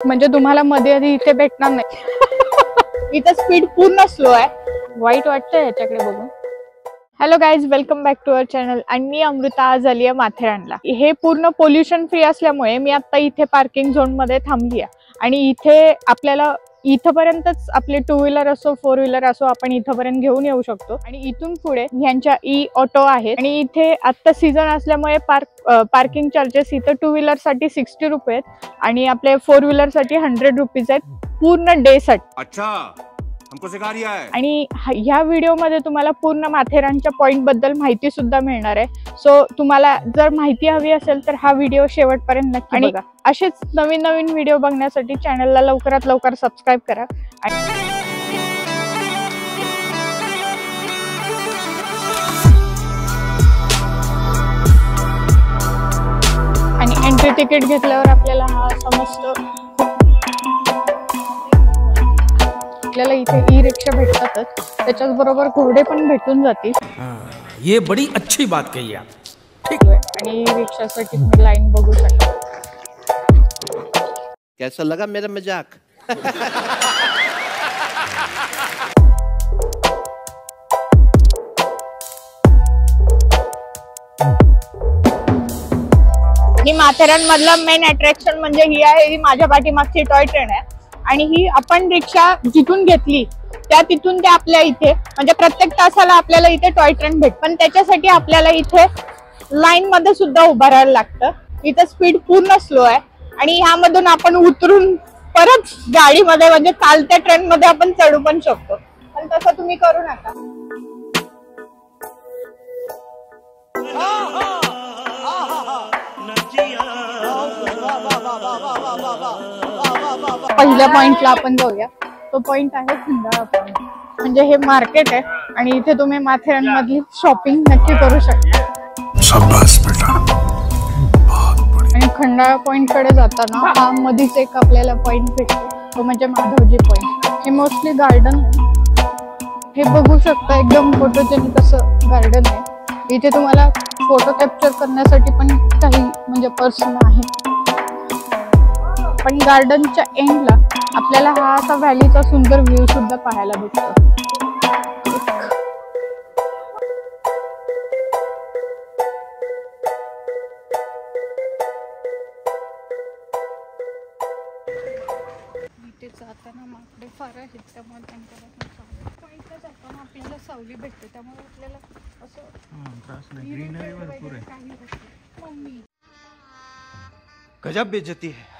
म्हणजे तुम्हाला मध्ये आधी इथे भेटणार नाही। इथं स्पीड पूर्ण स्लो आहे, वाईट वाटतंय याच्याकडे बघून। Hello guys, welcome back to our channel. आणि मी अमृता आज आली आहे माथेरानला। हे पूर्ण पोल्युशन फ्री असल्यामुळे मी आता इथे पार्किंग झोन मध्ये थांबली आहे आणि इथे आपल्याला इथपर्यंतच आपले टू व्हीलर असो फोर व्हीलर असो आपण इथपर्यंत घेऊन येऊ शकतो। आणि इथून पुढे ह्यांच्या ई ऑटो आहेत आणि इथे आता सीझन असल्यामुळे पार्किंग चार्जेस इथं टू व्हीलर साठी 60 रुपये आहेत आणि आपले फोर व्हीलर साठी 100 रुपीज आहेत पूर्ण डे साठी। अच्छा, हमको सिखा रिया है। आणि ह्या व्हिडिओ मध्ये तुम्हाला पूर्ण माथेरानच्या पॉइंट बद्दल माहिती सुद्धा मिळणार आहे। सो तुम्हाला जर माहिती हवी असेल तर हा व्हिडिओ शेवटपर्यंत नक्की बघा। असेच नवीन नवीन व्हिडिओ बघण्यासाठी चॅनलला लवकरात लवकर सबस्क्राईब करा। आणि एंट्री तिकीट घेतल्यावर आपल्याला हा समजतो, आपल्याला इथे ई रिक्षा भेटतातच, त्याच्याच बरोबर घोडे पण भेटून जातील। ये बड़ी अच्छी बात कही आप, ठीक आहे। आणि रिक्षासाठी तुम्ही लाईन बघू शकता। कैसा लगा मेरा मजाक? ही माथेरान मधला मेन अट्रॅक्शन म्हणजे ही आहे, ही माझ्या पाठीमागची टॉय ट्रेन आहे। आणि ही आपण रिक्षा जिथून घेतली त्या तिथून ते आपल्या इथे म्हणजे प्रत्येक तासाला आपल्याला इथे टॉय ट्रेन भेट, पण त्याच्यासाठी आपल्याला इथे लाईन मध्ये सुद्धा उभं राहायला लागतं। इथे स्पीड पूर्ण स्लो आहे आणि ह्यामधून आपण उतरून परत गाडीमध्ये म्हणजे चालत्या ट्रेन मध्ये आपण चढू पण शकतो, पण तसं तुम्ही करू नका। पहिल्या पॉइंटला आपण जाऊया। तो पॉइंट आहे खंडाळा पॉइंट, म्हणजे हे मार्केट आहे आणि इथे तुम्ही माथेरान मधली शॉपिंग नक्की करू शकता। शाबास बेटा, आणि खंडाळा पॉइंट कडे जाताना हा मधीच एक आपल्याला पॉइंट भेटतो, तो म्हणजे माधवजी पॉइंट। हे मोस्टली गार्डन हे बघू शकता, एकदम फोटोजेनिक असं गार्डन आहे। इथे तुम्हाला फोटो कॅप्चर करण्यासाठी पण काही म्हणजे पर्सन आहे, पण गार्डनच्या एंडला आपल्याला हा असा व्हॅलीचा सुंदर व्ह्यू सुद्धा पाहायला भेटतो। इथे जाताना माकडे फार आहेत, त्यामुळे त्यांच्या पॉइंटला जाताना आपल्याला सावली भेटते, त्यामुळे आपल्याला असं ग्रीनरी भरपूर आहे। मम्मी गजब बेइज्जती है।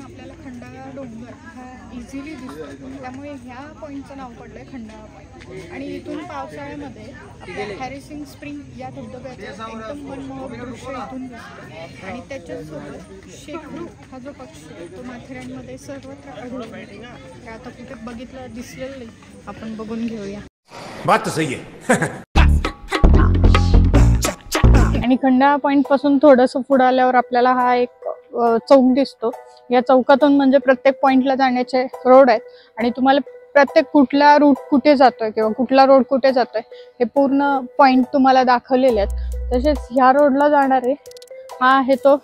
आपल्याला खंडाळा डोंगर हा इझिली दिसतो, त्यामुळे ह्या पॉईंटचं नाव पडलंय खंडाळा पॉईंट। आणि इथून पावसाळ्यामध्ये आपल्या हॅरिसिंग स्प्रिंग या धबधब्याचं एकदम मनमोहक दृश्य इथून दिसतं। आणि त्याच्यासोबत शेकडो हा जो पक्षी आहे तो माथेरानमध्ये सर्वत्र आढळून येतो। आता कुठे बघितलं दिसलेलं नाही, आपण बघून घेऊया। बात सही आहे। आणि खंडाळा पॉइंट पासून थोडंसं पुढे आल्यावर आपल्याला हा एक चौक दिसतो। या चौकातून म्हणजे प्रत्येक पॉइंटला जाण्याचे रोड आहेत आणि तुम्हाला प्रत्येक कुठला रूट कुठे जातोय किंवा कुठला रोड कुठे जातोय हे पूर्ण पॉइंट तुम्हाला दाखवलेले आहेत। तसेच ह्या रोडला जाणारे हा आहे तो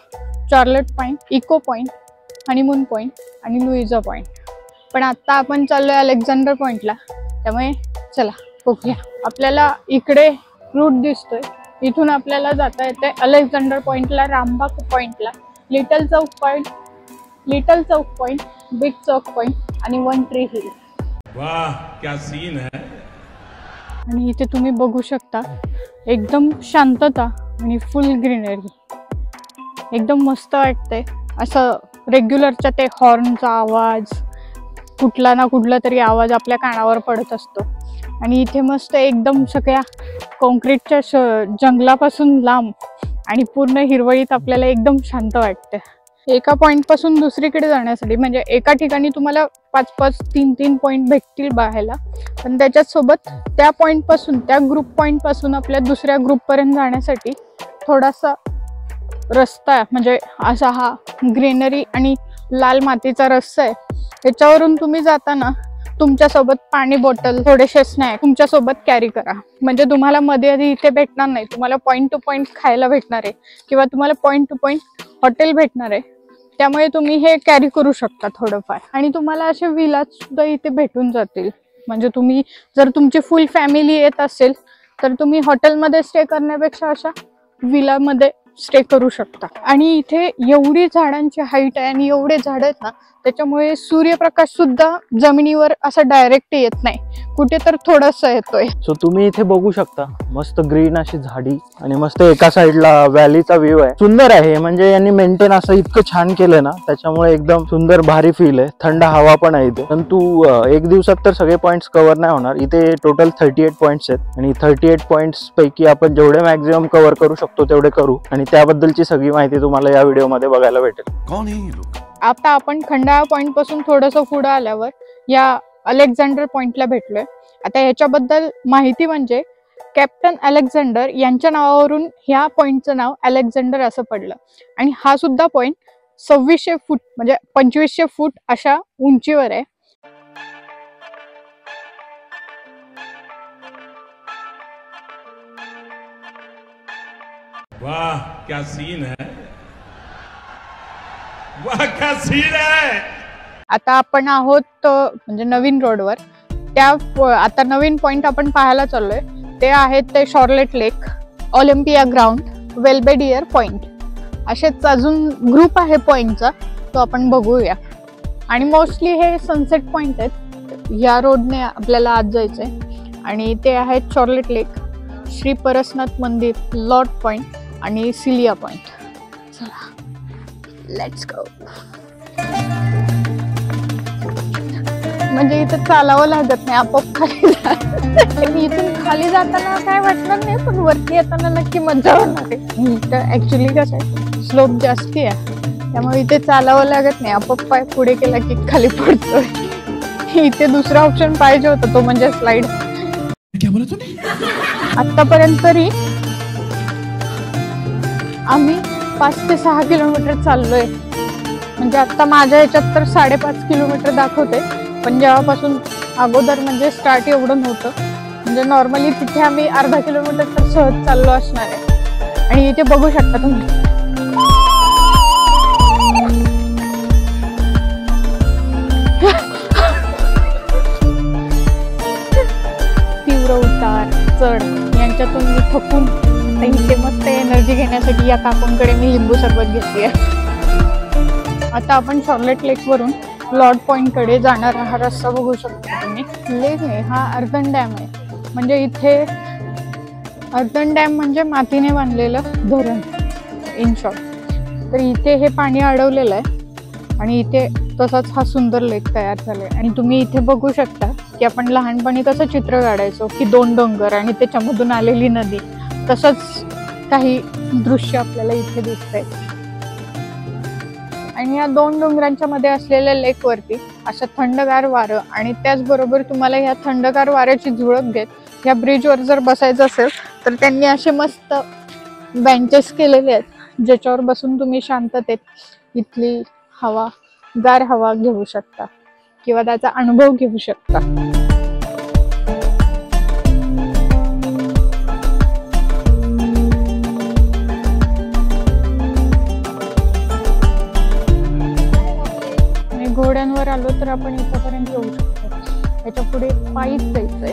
Charlotte point, echo point, honeymoon point आणि लुईजा पॉइंट। पण आता आपण चाललोय अलेक्झांडर पॉइंटला, त्यामुळे चला बघूया। आपल्याला इकडे रूट दिसतोय, इथून आपल्याला जाता येते अलेक्झांडर पॉइंटला, रामबाग पॉइंटला, लिटल चौक पॉइंट, बिग चौक पॉइंट आणि वन ट्री हिल। वाह क्या सीन है। आणि इथे तुम्ही बघू शकता एकदम शांतता आणि फुल ग्रीनरी, एकदम मस्त वाटतंय। असं रेग्युलरच्या ते हॉर्नचा आवाज, कुठला ना कुठला तरी आवाज आपल्या कानावर पडत असतो। आणि इथे मस्त एकदम सगळ्या कॉन्क्रीटच्या जंगलापासून लांब आणि पूर्ण हिरवळीत आपल्याला एकदम शांत वाटतं। एका पॉइंट पासून दुसरीकडे जाण्यासाठी म्हणजे एका ठिकाणी तुम्हाला 5-5, 3-3 पॉइंट भेटतील बघायला, पण त्याच्याच सोबत त्या पॉइंट पासून त्या ग्रुप पॉइंट पासून आपल्या दुसऱ्या ग्रुप पर्यंत जाण्यासाठी थोडासा रस्ता म्हणजे असा हा ग्रीनरी आणि लाल मातीचा रस्ता आहे। त्याच्यावरून तुम्ही जाताना तुमच्यासोबत पाणी बॉटल, थोडेसे स्नॅक तुमच्यासोबत कॅरी करा. म्हणजे तुम्हाला मध्ये इथे भेटणार नाही, तुम्हाला पॉइंट टू पॉइंट खायला भेटणार आहे किंवा तुम्हाला पॉइंट टू पॉइंट हॉटेल भेटणार आहे. त्यामुळे तुम्ही हे कॅरी करू शकता थोडंफार. आणि तुम्हाला असे विलाज सुद्धा इथे भेटून जातील. म्हणजे तुम्ही जर तुमची फुल फॅमिली येत असेल तर तुम्ही हॉटेलमध्ये स्टे करण्यापेक्षा अशा विलामध्ये स्टे करू शकता. आणि इथे एवढी झाडांची हाईट आहे आणि एवढे झाड आहेत ना, त्याच्यामुळे सूर्यप्रकाश सुद्धा जमिनीवर असा डायरेक्ट येत नाही, कुठे तर थोडासा येतोय. सो तुम्ही इथे बघू शकता मस्त ग्रीन अशी झाडी आणि मस्त एका साइडला व्हॅलीचा व्ह्यू आहे. सुंदर आहे. म्हणजे यांनी मेंटेन असं इतकं छान केलंय ना, त्याच्यामुळे एकदम सुंदर भारी फील आहे. थंड हवा पण आहे इथे. परंतु एक दिवसात तर सगळे पॉइंट्स कव्हर नाही होणार. इथे टोटल 38 पॉइंट्स आहेत आणि 38 पॉइंट्स पैकी आपण जेवढे मॅक्झिमम कव्हर करू शकतो तेवढे करू. आणि त्याबद्दलची सगळी माहिती तुम्हाला या व्हिडिओमध्ये बघायला भेटेल. कौन है ये लोग? आता आपण खंडाळा पॉइंट पासून थोडंसं पुढे आल्यावर या अलेक्झांडर पॉइंटला भेटलोय. आता ह्याच्याबद्दल माहिती म्हणजे कॅप्टन अलेक्झांडर यांच्या नावावरून ह्या पॉइंटचं नाव अलेक्झांडर असं पडलं. आणि हा सुद्धा पॉइंट 2600 फूट म्हणजे 2500 फूट अशा उंचीवर आहे. वाह क्या सीन है, वाह क्या सीन है. आता आपण आहोत म्हणजे नवीन रोडवर. आता नवीन पॉइंट आपण पाहायला चाललोय ते आहेत ते शॉर्लेट लेक, ऑलिम्पिया ग्राउंड, वेल्बेडियर पॉइंट, असेच अजून ग्रुप आहे पॉइंटचा, तो आपण बघूया. आणि मोस्टली हे सनसेट पॉइंट आहेत. या रोडने आपल्याला आज जायचंय. आणि ते आहेत शॉर्लेट लेक, श्री परसनाथ मंदिर, लॉर्ड पॉइंट आणि सिलिया पॉइंट. चला लेट्स गो. म्हणजे इथं चालावं लागत नाही, आपोआप खाली जात. इथून खाली जाताना काय वाटणार नाही, पण वरती येताना नक्की मजा होणार आहे. इथं ऍक्च्युली कसं आहे, स्लोप जास्ती आहे, त्यामुळे इथे चालावं लागत नाही, आपोआप पाय पुढे केला की खाली पडतोय. इथे दुसरा ऑप्शन पाहिजे होता, तो म्हणजे स्लाइड. आतापर्यंत तरी आम्ही 5 ते 6 किलोमीटर चाललोय. म्हणजे आता माझ्या ह्याच्यात तर 5.5 किलोमीटर दाखवते, पण जेव्हापासून अगोदर म्हणजे स्टार्ट एवढं नव्हतं. म्हणजे नॉर्मली तिथे आम्ही अर्धा किलोमीटर तर सहज चाललो असणार आहे. आणि इथे बघू शकता तुम्ही तीव्र उतार चढ यांच्यातून मी थकून इथे मस्त एनर्जी घेण्यासाठी या काकूंकडे मी लिंबू सरबत घेतली आहे. आता आपण शॉर्लेट लेक वरून लॉर्ड पॉइंट कडे जाणारा हा रस्ता बघू शकता तुम्ही. लेक आहे हा अर्धन डॅम आहे. म्हणजे इथे अर्धन डॅम म्हणजे मातीने बांधलेलं धरण इन शॉर्ट. तर इथे हे पाणी अडवलेलं आहे आणि इथे तसाच हा सुंदर लेक तयार झालाय. आणि तुम्ही इथे बघू शकता की आपण लहानपणी कसं चित्र काढायचो की 2 डोंगर आणि त्याच्यामधून आलेली नदी, तसंच काही दृश्य आपल्याला इथे दिसतंय. आणि या 2 डोंगरांच्या मध्ये असलेल्या लेक वरती असं थंडगार वारं आणि त्याचबरोबर तुम्हाला ह्या थंडगार वाऱ्याची झुळक घेत या ब्रिजवर जर बसायचं असेल तर त्यांनी असे मस्त बेंचेस केलेले आहेत, ज्याच्यावर बसून तुम्ही शांततेत इथली हवा, गार हवा घेऊ शकता किंवा त्याचा अनुभव घेऊ शकता. घोड्यांवर आलो तर आपण इथपर्यंत येऊ शकतो. त्याच्या पुढे पायीच जायचंय.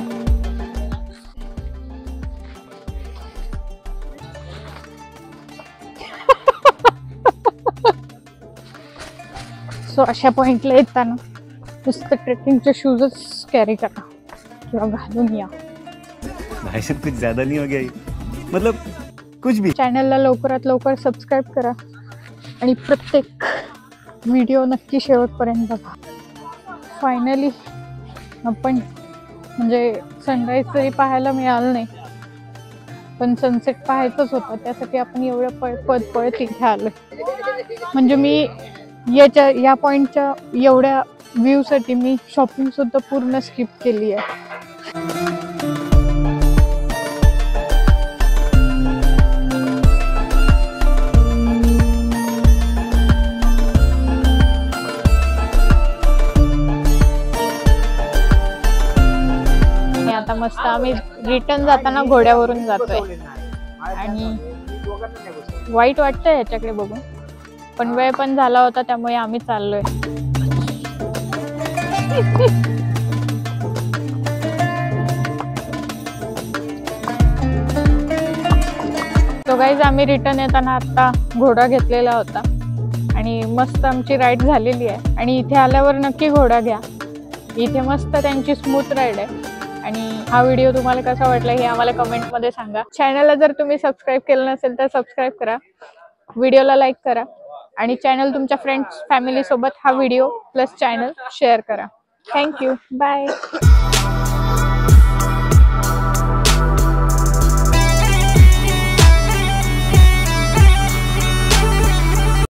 सो अशा पॉइंटला येताना नुसतं ट्रेकिंगचे शूजच कॅरी करा किंवा घालून या. भाई साहब कुछ ज्यादा नहीं हो गया ये? मतलब कुछ भी. चॅनलला लवकरात लवकर सबस्क्राईब करा आणि प्रत्येक व्हिडिओ नक्की शेवटपर्यंत बघा. फायनली आपण म्हणजे सनराईज तरी पाहायला मिळालं नाही, पण सनसेट पाहायचंच होतं, त्यासाठी आपण एवढं पळत इथे आलो. म्हणजे मी या पॉइंटच्या एवढ्या व्ह्यू साठी मी शॉपिंग सुद्धा पूर्ण स्किप केली आहे. आम्ही रिटर्न जाताना घोड्यावरून जातोय आणि वाईट वाटतंय ह्याच्याकडे बघून, पण वेळ पण झाला होता त्यामुळे आम्ही चाललोय. तो गाईज आम्ही रिटर्न येताना आता घोडा घेतलेला होता आणि मस्त आमची राईड झालेली आहे. आणि इथे आल्यावर नक्की घोडा घ्या, इथे मस्त त्यांची स्मूथ राईड आहे. आणि हा व्हिडिओ तुम्हाला कसा वाटला हे आम्हाला कमेंटमध्ये सांगा. चॅनलला जर तुम्ही सबस्क्राईब केलं नसेल तर सबस्क्राईब करा, व्हिडिओला लाईक करा आणि चॅनल तुमच्या फ्रेंड्स फॅमिली सोबत हा व्हिडिओ प्लस चॅनल शेअर करा. Thank you, bye.